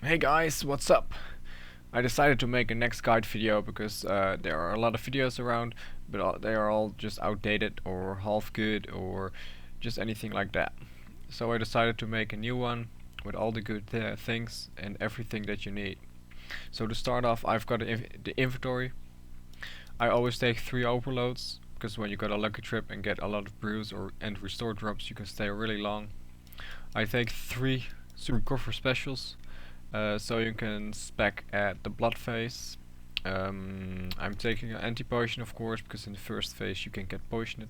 Hey guys, what's up? I decided to make a next guide video because there are a lot of videos around, but they are all just outdated or half good or just anything like that. So I decided to make a new one with all the good things and everything that you need. So to start off, I've got the inventory. I always take 3 overloads because when you got a lucky trip and get a lot of brews and restore drops, you can stay really long. I take 3 super cover specials. So you can spec at the blood phase. I'm taking an anti-poison of course, because in the first phase you can get poisoned.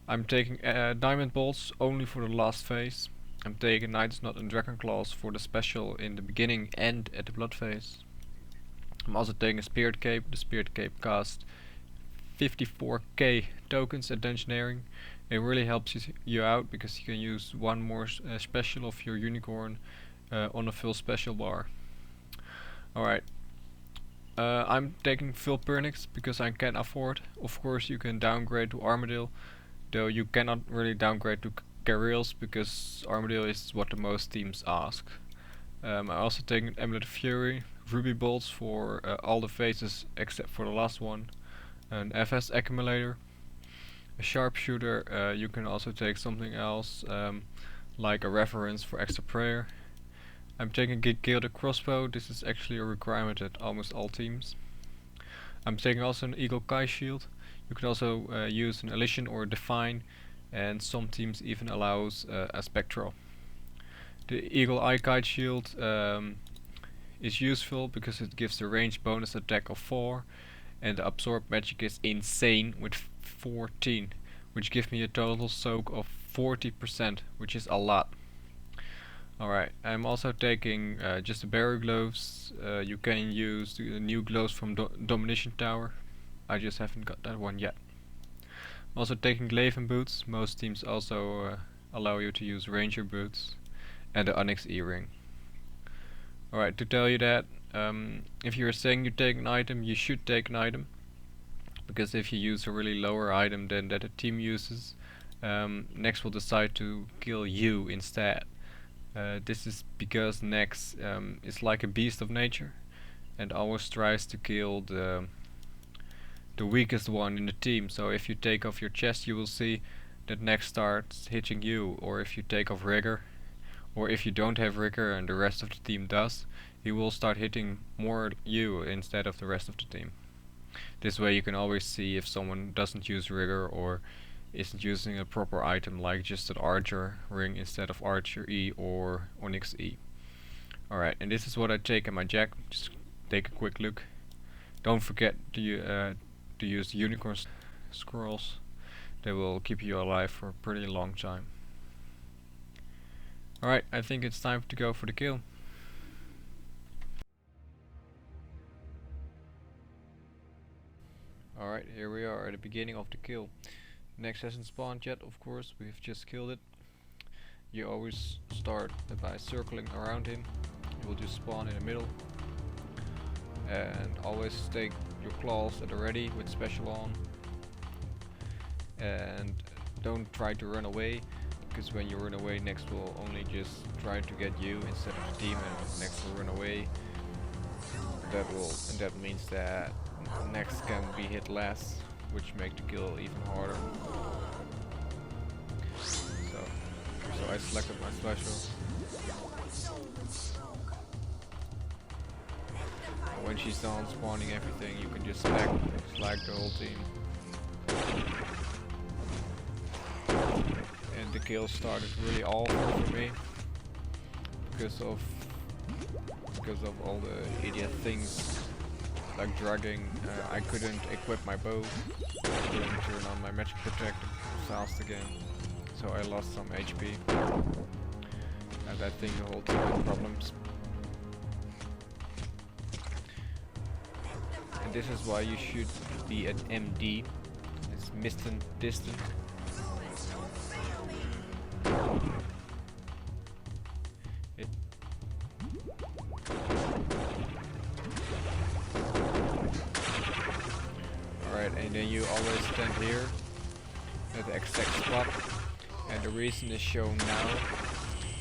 I'm taking diamond bolts only for the last phase. I'm taking Knight's Knot and Dragon Claws for the special in the beginning and at the blood phase. I'm also taking a Spirit Cape. The Spirit Cape costs 54k tokens at Dungeoneering. It really helps you out because you can use one more special of your unicorn on a full special bar. Alright. I'm taking full pernix because I can afford. Of course you can downgrade to armayl, though you cannot really downgrade to carriels because armayl is what the most teams ask. I'm also taking Amulet of Fury, ruby bolts for all the phases except for the last one, an FS accumulator, a sharpshooter. You can also take something else like a reference for extra prayer. I'm taking a gilded crossbow. This is actually a requirement at almost all teams. I'm taking also an eagle kite shield. You can also use an Elysian or a Define, and some teams even allows a spectral. The eagle eye kite shield is useful because it gives the range bonus attack of 4, and the absorb magic is insane with 14, which gives me a total soak of 40%, which is a lot. Alright, I'm also taking just the barrier gloves. You can use the new gloves from Domination Tower. I just haven't got that one yet. I'm also taking glaiven boots. Most teams also allow you to use ranger boots. And the onyx earring. Alright, to tell you that, if you're saying you take an item, you should take an item. Because if you use a really lower item than that a team uses, Nex will decide to kill you instead. This is because Nex is like a beast of nature and always tries to kill the weakest one in the team. So if you take off your chest, you will see that Nex starts hitting you, or if you take off rigor, or if you don't have rigor and the rest of the team does, he will start hitting more you instead of the rest of the team. This way you can always see if someone doesn't use rigor or isn't using a proper item, like just an archer ring instead of archer E or onyx E. Alright, and this is what I take in my jack. Just take a quick look. Don't forget to use the unicorn scrolls. They will keep you alive for a pretty long time. Alright, I think it's time to go for the kill. Alright, here we are at the beginning of the kill. Nex hasn't spawned yet, of course, we've just killed it. You always start by circling around him. He will just spawn in the middle. And always take your claws at the ready with special on. And don't try to run away, because when you run away, Nex will only just try to get you instead of the team, and Nex will run away. That means that Nex can be hit less, which make the kill even harder. So I selected my special. And when she's done spawning everything, you can just slag the whole team. And the kill started really awful for me because of all the idiot things like dragging. I couldn't equip my bow. I couldn't turn on my magic protector fast again, so I lost some HP. And I think the whole team had problems. And this is why you should be an MD. It's mistant distant. And then you always stand here at the exact spot, and the reason is shown now.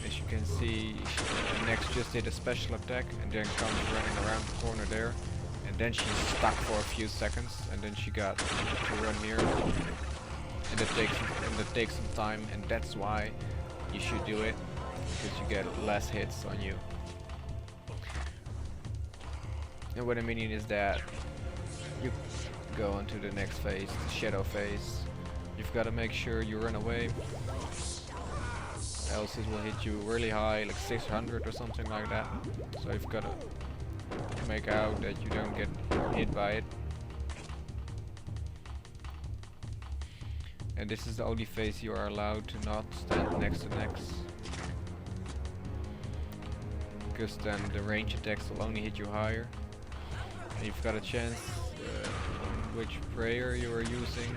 As you can see, Nex just did a special attack and then comes running around the corner there. And then she's stuck for a few seconds and then she got to run near. And that takes some time, and that's why you should do it, because you get less hits on you. And what I mean is that you go on to the next phase, the shadow phase. You've got to make sure you run away, else it will hit you really high, like 600 or something like that. So you've got to make out that you don't get hit by it. And this is the only phase you are allowed to not stand next to Nex, because then the range attacks will only hit you higher. And you've got a chance on which prayer you are using.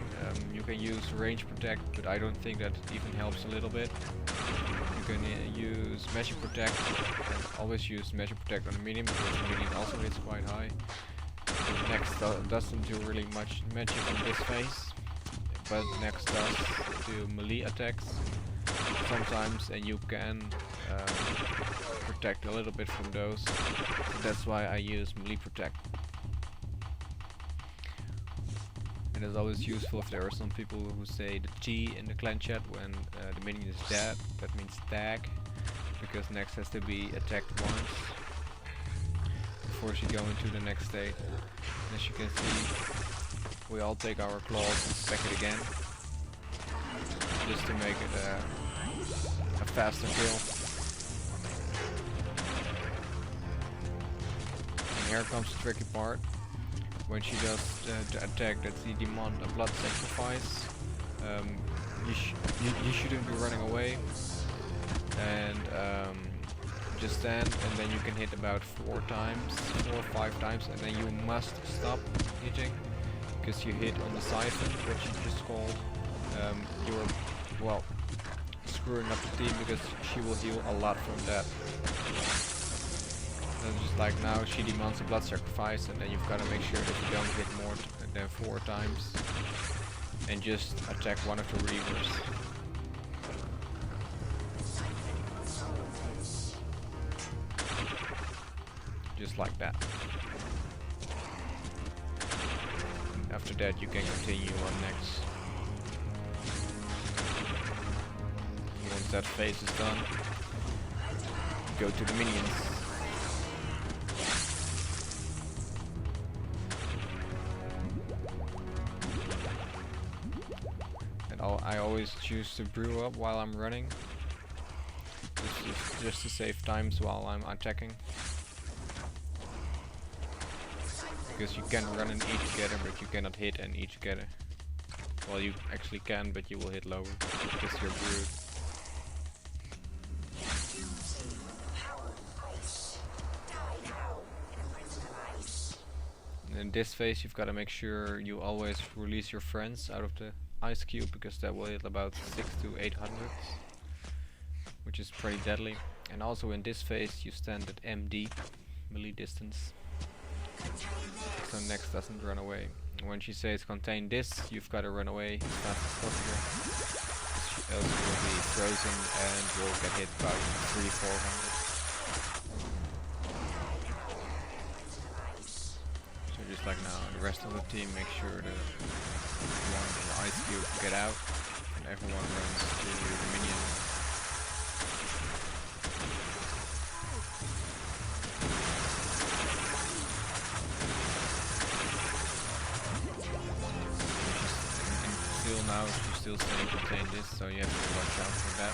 You can use range protect, but I don't think that even helps a little bit. You can use magic protect, and always use magic protect on the medium, because the medium also hits quite high. Nex doesn't do really much magic on this phase, but Nex does do melee attacks sometimes, and you can protect a little bit from those. So that's why I use melee protect. And it's always useful if there are some people who say the T in the clan chat when the minion is dead. That means tag, because Nex has to be attacked once before she go into the next state. And as you can see, we all take our claws and spec it again, just to make it a faster kill. And here comes the tricky part. When she does the attack that she demands a blood sacrifice, you shouldn't be running away, and just stand, and then you can hit about 4 or 5 times, and then you must stop hitting. Because you hit on the siphon, what you just called, you're, well, screwing up the team, because she will heal a lot from that. And just like now, she demands a blood sacrifice, and then you've got to make sure that you don't hit more than 4 times, and just attack one of the reavers. Just like that. After that you can continue on Nex. Once that phase is done, go to the minions. And I always choose to brew up while I'm running, just to save times while I'm attacking. Because you can run and eat together, but you cannot hit and eat together. Well, you actually can, but you will hit lower, because you're brewed. And in this phase you've got to make sure you always release your friends out of the ice cube, because that will hit about 600 to 800, which is pretty deadly. And also in this phase you stand at MD, melee distance, so Nex doesn't run away. When she says contain this, you've got to run away as fast as possible, else you will be frozen and will get hit about 300-400. So just like now, the rest of the team make sure the one in the ice cube get out, and everyone runs to the minion. Now she's still saying contain this, so you have to watch out for that.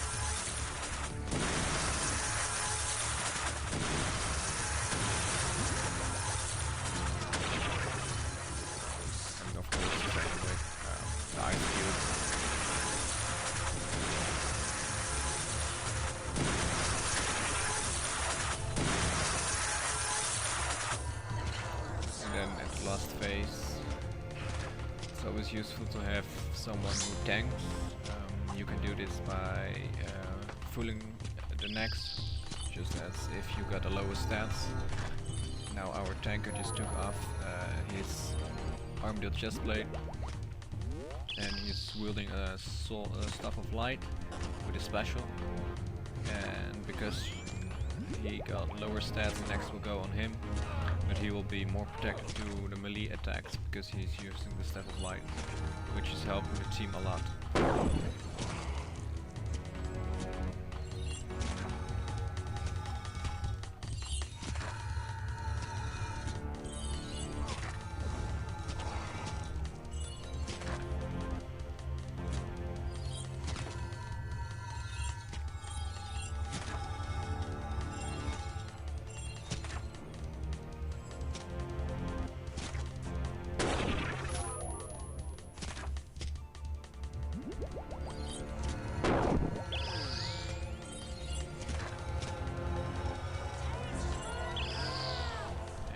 And of course the same with the ice cube. And then at the last phase, it's always useful to have someone who tanks. You can do this by fooling the Nex, just as if you got the lowest stats. Now our tanker just took off his armayl chestplate, and he's wielding a staff of light with a special. and because he got lower stats, Nex will go on him, but he will be more protected to the melee attacks because he's using the Staff of Light, which is helping the team a lot.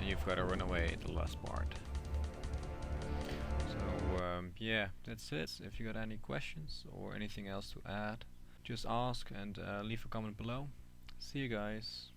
You've got to run away at the last part. So yeah, that's it. If you got any questions or anything else to add, just ask and leave a comment below. See you guys.